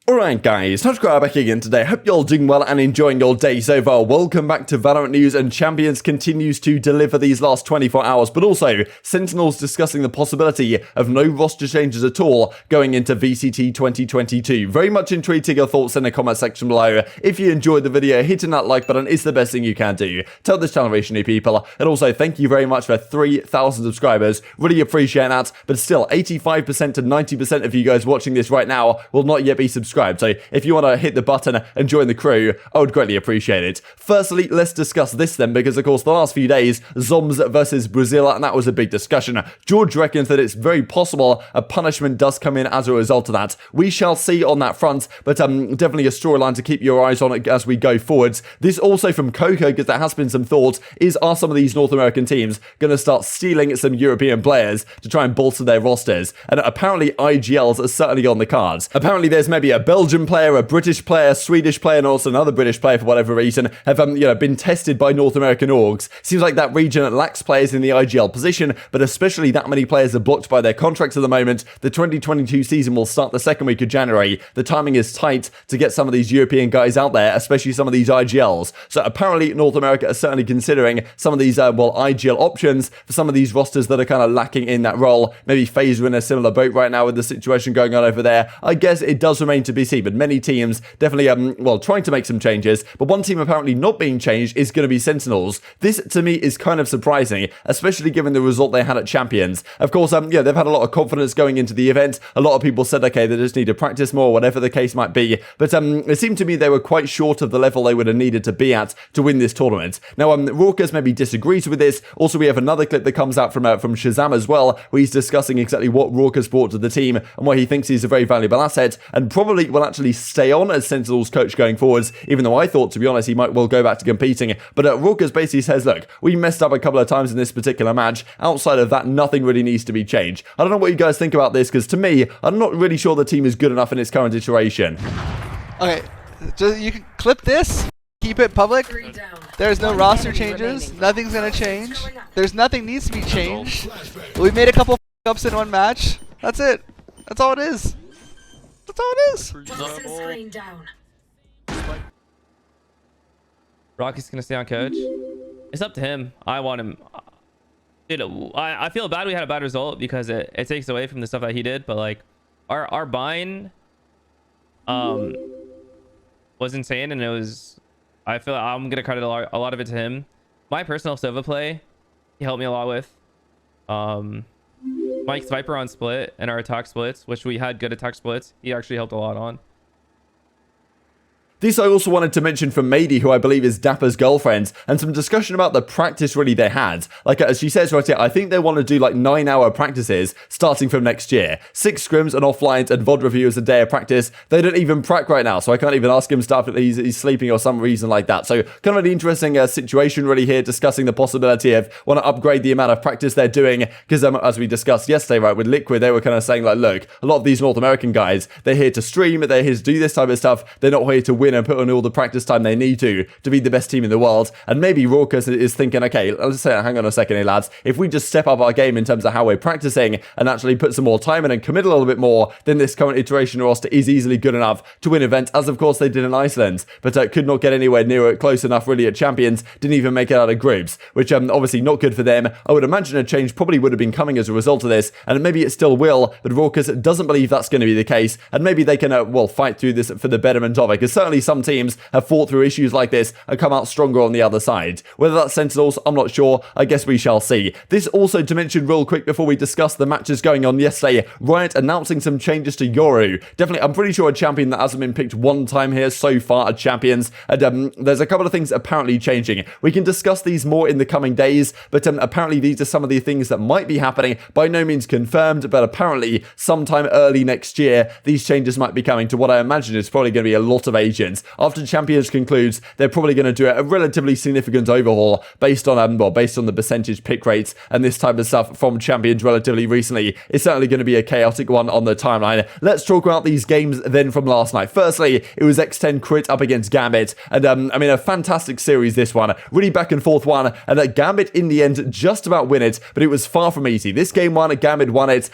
Alright guys, TacticalRab back again today. Hope you're all doing well and enjoying your day so far. Welcome back to Valorant News, and Champions continues to deliver these last 24 hours, but also Sentinels discussing the possibility of no roster changes at all going into VCT 2022. Very much intrigued to your thoughts in the comment section below. If you enjoyed the video, hitting that like button is the best thing you can do. Tell this channel to reach new people, and also thank you very much for 3,000 subscribers. Really appreciate that, but still 85% to 90% of you guys watching this right now will not yet be subscribed. So if you want to hit the button and join the crew, I would greatly appreciate it. Firstly, let's discuss this then, because of course the last few days, Zoms versus Brazil, and that was a big discussion. George reckons that it's very possible a punishment does come in as a result of that. We shall see on that front, but definitely a storyline to keep your eyes on as we go forwards. This also from Coco, because there has been some thoughts, are some of these North American teams going to start stealing some European players to try and bolster their rosters? And apparently IGLs are certainly on the cards. Apparently there's maybe a Belgian player, a British player, Swedish player, and also another British player for whatever reason have been tested by North American orgs. Seems like that region lacks players in the IGL position, but especially that many players are blocked by their contracts at the moment. The 2022 season will start the second week of January. The timing is tight to get some of these European guys out there, especially some of these IGLs. So apparently North America are certainly considering some of these IGL options for some of these rosters that are kind of lacking in that role. Maybe FaZe are in a similar boat right now with the situation going on over there. I guess it does remain to be seen, but many teams definitely trying to make some changes. But one team apparently not being changed is going to be Sentinels. This to me is kind of surprising, especially given the result they had at Champions. Of course, they've had a lot of confidence going into the event. A lot of people said, okay, they just need to practice more, whatever the case might be. But it seemed to me they were quite short of the level they would have needed to be at to win this tournament. Now, Rawkus maybe disagrees with this. Also, we have another clip that comes out from ShahZaM as well, where he's discussing exactly what Rawkus brought to the team and why he thinks he's a very valuable asset and probably will actually stay on as Sentinels coach going forwards, even though I thought, to be honest, he might well go back to competing. But Rawkus basically says, look, we messed up a couple of times in this particular match. Outside of that, nothing really needs to be changed. I don't know what you guys think about this, because to me, I'm not really sure the team is good enough in its current iteration. Okay, just, you can clip this, keep it public. There's no roster changes. Nothing's gonna change. There's nothing needs to be changed. We made a couple ups in one match. That's it. That's all it is. That's all it is. Rocky's gonna stay on coach. It's up to him. I want him. Dude, I feel bad we had a bad result because it takes away from the stuff that he did. But like, our bind was insane, and it was. I feel like I'm gonna credit a lot of it to him. My personal Sova play, he helped me a lot with. Mike's Viper on split and our attack splits, which we had good attack splits. He actually helped a lot on. This I also wanted to mention from Mady, who I believe is dapr's girlfriend, and some discussion about the practice really they had. Like, as she says right here, I think they want to do like 9-hour practices starting from next year. 6 scrims and offlines and VOD reviews a day of practice. They don't even prac right now, so I can't even ask him stuff if he's sleeping or some reason like that. So kind of an interesting situation really here, discussing the possibility of want to upgrade the amount of practice they're doing, because as we discussed yesterday, right, with Liquid, they were kind of saying like, look, a lot of these North American guys, they're here to stream, they're here to do this type of stuff, they're not here to win and put on all the practice time they need to be the best team in the world. And maybe Rawkus is thinking, okay, let's say, hang on a second here, lads, if we just step up our game in terms of how we're practicing and actually put some more time in and commit a little bit more, then this current iteration roster is easily good enough to win events, as of course they did in Iceland, but could not get anywhere near it close enough really at Champions, didn't even make it out of groups, which obviously not good for them. I would imagine a change probably would have been coming as a result of this, and maybe it still will, but Rawkus doesn't believe that's going to be the case, and maybe they can fight through this for the betterment of it, because certainly some teams have fought through issues like this and come out stronger on the other side. Whether that's Sentinels, I'm not sure. I guess we shall see. This also to mention real quick before we discuss the matches going on yesterday, Riot announcing some changes to Yoru. Definitely, I'm pretty sure a champion that hasn't been picked one time here so far at Champions, and there's a couple of things apparently changing. We can discuss these more in the coming days, but apparently these are some of the things that might be happening. By no means confirmed, but apparently sometime early next year, these changes might be coming to what I imagine is probably going to be a lot of agents. Champions. After Champions concludes, they're probably going to do a relatively significant overhaul based on the percentage pick rates and this type of stuff from Champions relatively recently. It's certainly going to be a chaotic one on the timeline. Let's talk about these games then from last night. Firstly, it was X10 Crit up against Gambit, and a fantastic series this one. Really back and forth one, and Gambit in the end just about win it, but it was far from easy. This game one, Gambit won it.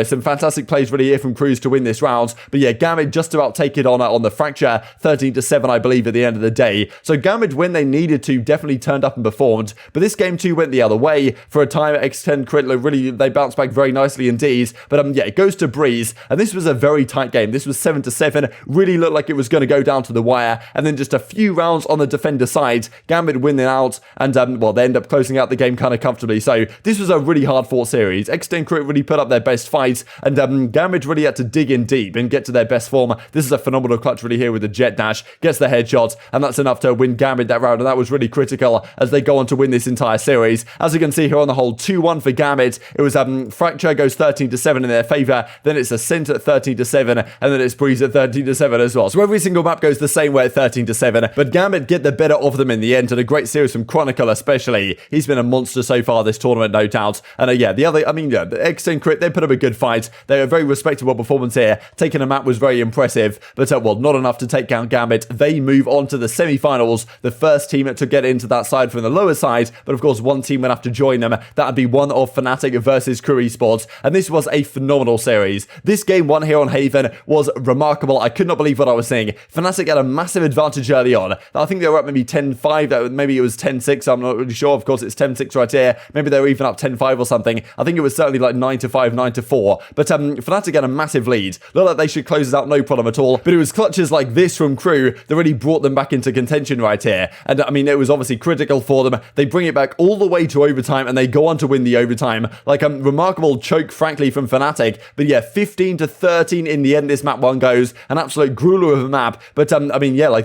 Some fantastic plays really here from Cruz to win this round, but yeah, Gambit just about take it on the Fracture, 13-7 I believe at the end of the day. So Gambit, when they needed to, definitely turned up and performed, but this game too went the other way. For a time, X10 Crit really, they bounced back very nicely indeed, but it goes to Breeze, and this was a very tight game. This was 7-7, really looked like it was going to go down to the wire, and then just a few rounds on the defender side, Gambit winning out, and they end up closing out the game kind of comfortably. So this was a really hard fought series. X10 Crit really put up their best fight, and Gambit really had to dig in deep and get to their best form. This is a phenomenal clutch really here with the jet dash, gets the headshot, and that's enough to win Gambit that round, and that was really critical as they go on to win this entire series. As you can see here on the whole, 2-1 for Gambit. It was Fracture goes 13-7 in their favor, then it's Ascent at 13-7, and then it's Breeze at 13-7 as well. So every single map goes the same way at 13-7, but Gambit get the better of them in the end, and a great series from Chronicle especially. He's been a monster so far this tournament, no doubt. And the X10 Crit, they put up a good fight. They were a very respectable performance here. Taking a map was very impressive, but not enough to take down Gambit. They move on to the semi-finals. The first team to get into that side from the lower side, but of course one team would have to join them. That would be one of Fnatic versus KRU Esports, and this was a phenomenal series. This game one here on Haven was remarkable. I could not believe what I was seeing. Fnatic had a massive advantage early on. I think they were up maybe 10-5, maybe it was 10-6, I'm not really sure. Of course, it's 10-6 right here. Maybe they were even up 10-5 or something. I think it was certainly like 9-5, 9-4. But Fnatic had a massive lead. Looked like they should close it out no problem at all. But it was clutches like this from KRU that really brought them back into contention right here. And it was obviously critical for them. They bring it back all the way to overtime, and they go on to win the overtime. Like a remarkable choke, frankly, from Fnatic. But yeah, 15-13 in the end, this map one goes. An absolute grueler of a map. But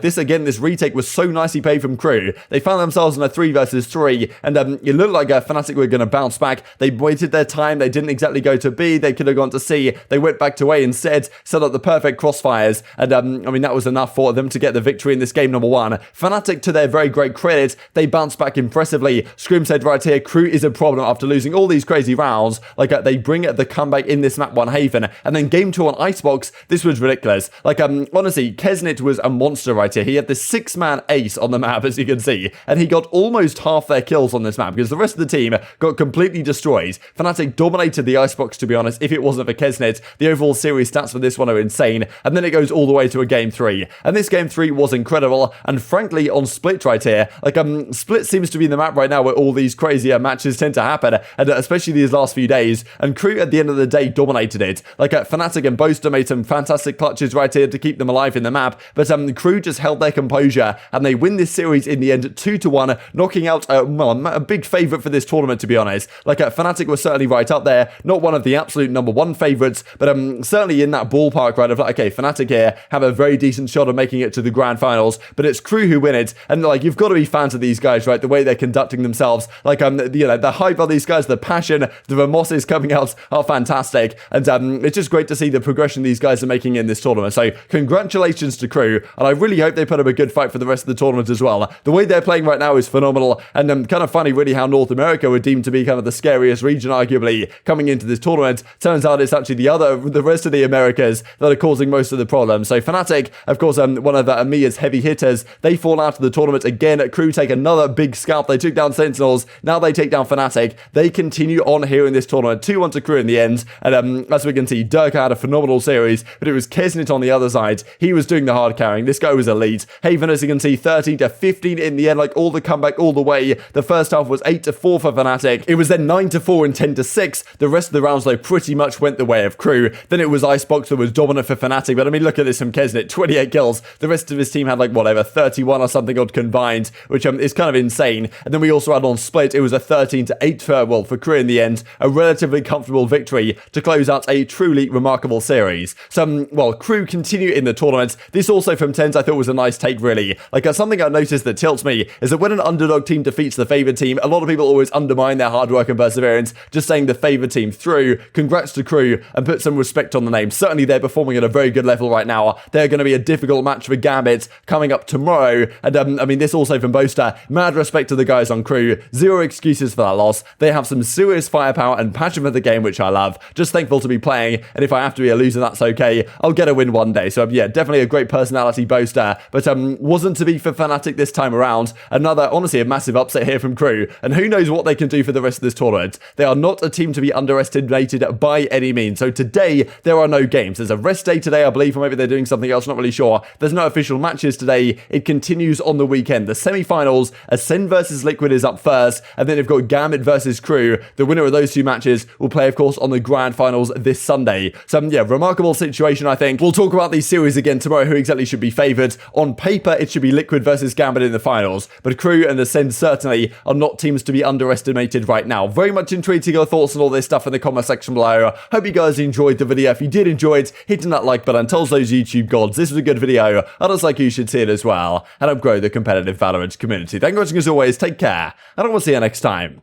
this again, this retake was so nicely played from KRU. They found themselves in a 3 versus 3, and it looked like Fnatic were going to bounce back. They waited their time. They didn't exactly go to B. They could have gone to C. They went back to A instead, set up the perfect crossfires, and that was enough for them to get the victory in this game number one. Fnatic, to their very great credit, they bounced back impressively. Scrim said right here, KRU is a problem after losing all these crazy rounds. They bring the comeback in this map one Haven, and then game 2 on Icebox, this was ridiculous. Honestly, cNed was a monster right here. He had this 6-man ace on the map, as you can see, and he got almost half their kills on this map because the rest of the team got completely destroyed. Fnatic dominated the Icebox, to be honest. If it wasn't for cNed, the overall series stats for this one are insane, and then it goes all the way to a game 3, and this game 3 was incredible. And frankly, on Split right here, Split seems to be the map right now where all these crazier matches tend to happen, and especially these last few days, and KRU at the end of the day dominated it. Fnatic and Boaster made some fantastic clutches right here to keep them alive in the map, but KRU just held their composure, and they win this series in the end 2-1, knocking out a big favourite for this tournament, to be honest. Fnatic was certainly right up there, not one of the absolute number 1 favourites, but certainly in that ballpark, right, of okay, Fnatic here have a very decent shot of making it to the grand finals, but it's KRU who win it, and you've got to be fans of these guys, right, the way they're conducting themselves, the hype of these guys, the passion, the remorses coming out are fantastic, and it's just great to see the progression these guys are making in this tournament. So congratulations to KRU, and I really hope they put up a good fight for the rest of the tournament as well. The way they're playing right now is phenomenal, and kind of funny really how North America were deemed to be kind of the scariest region arguably coming into this tournament. Turns out it's actually the rest of the Americas that are causing most of the problems. So Fnatic, of course, one of EMEA's heavy hitters, they fall out of the tournament again. KRU take another big scalp. They took down Sentinels, now they take down Fnatic. They continue on here in this tournament, 2-1 to KRU in the end, and as we can see, Turko had a phenomenal series, but it was cNed on the other side. He was doing the hard carrying. This guy was elite. Haven, as you can see, 13-15 in the end, all the comeback all the way. The first half was 8-4 for Fnatic. It was then 9-4 and 10-6. The rest of the rounds, though, pretty much went the way of KRU. Then it was Icebox that was dominant for Fnatic, but look at this from cNed, 28 kills. The rest of his team had 31 or something odd combined, which is kind of insane. And then we also had on Split, it was a 13-8 for KRU in the end, a relatively comfortable victory to close out a truly remarkable series. So, KRU continue in the tournament. This also from TenZ I thought was a nice take, really. Something I noticed that tilts me is that when an underdog team defeats the favoured team, a lot of people always undermine their hard work and perseverance, just saying the favoured team through. Congrats to KRU, and put some respect on the name. Certainly they're performing at a very good level right now. They're going to be a difficult match for Gambit coming up tomorrow. And I mean, this also from Boaster. Mad respect to the guys on KRU. Zero excuses for that loss. They have some serious firepower and passion for the game, which I love. Just thankful to be playing. And if I have to be a loser, that's okay. I'll get a win one day. So yeah, definitely a great personality Boaster. But wasn't to be for Fnatic this time around. Another, honestly, a massive upset here from KRU. And who knows what they can do for the rest of this tournament. They are not a team to be underestimated by any means. So today, there are no games. There's a rest day today, I believe, or maybe they're doing something else, not really sure. There's no official matches today. It continues on the weekend. The semi-finals, Ascend versus Liquid is up first, and then they've got Gambit versus KRU. The winner of those two matches will play, of course, on the grand finals this Sunday. So, yeah, remarkable situation, I think. We'll talk about these series again tomorrow, who exactly should be favoured. On paper, it should be Liquid versus Gambit in the finals, but KRU and Ascend certainly are not teams to be underestimated right now. Very much intrigued to your thoughts on all this stuff in the comment section below. Hope you guys enjoyed the video. If you did enjoy it, hitting that like button tells those YouTube gods this was a good video. Others like you should see it as well, and help grow the competitive Valorant community. Thank you for watching as always. Take care, and I will see you next time.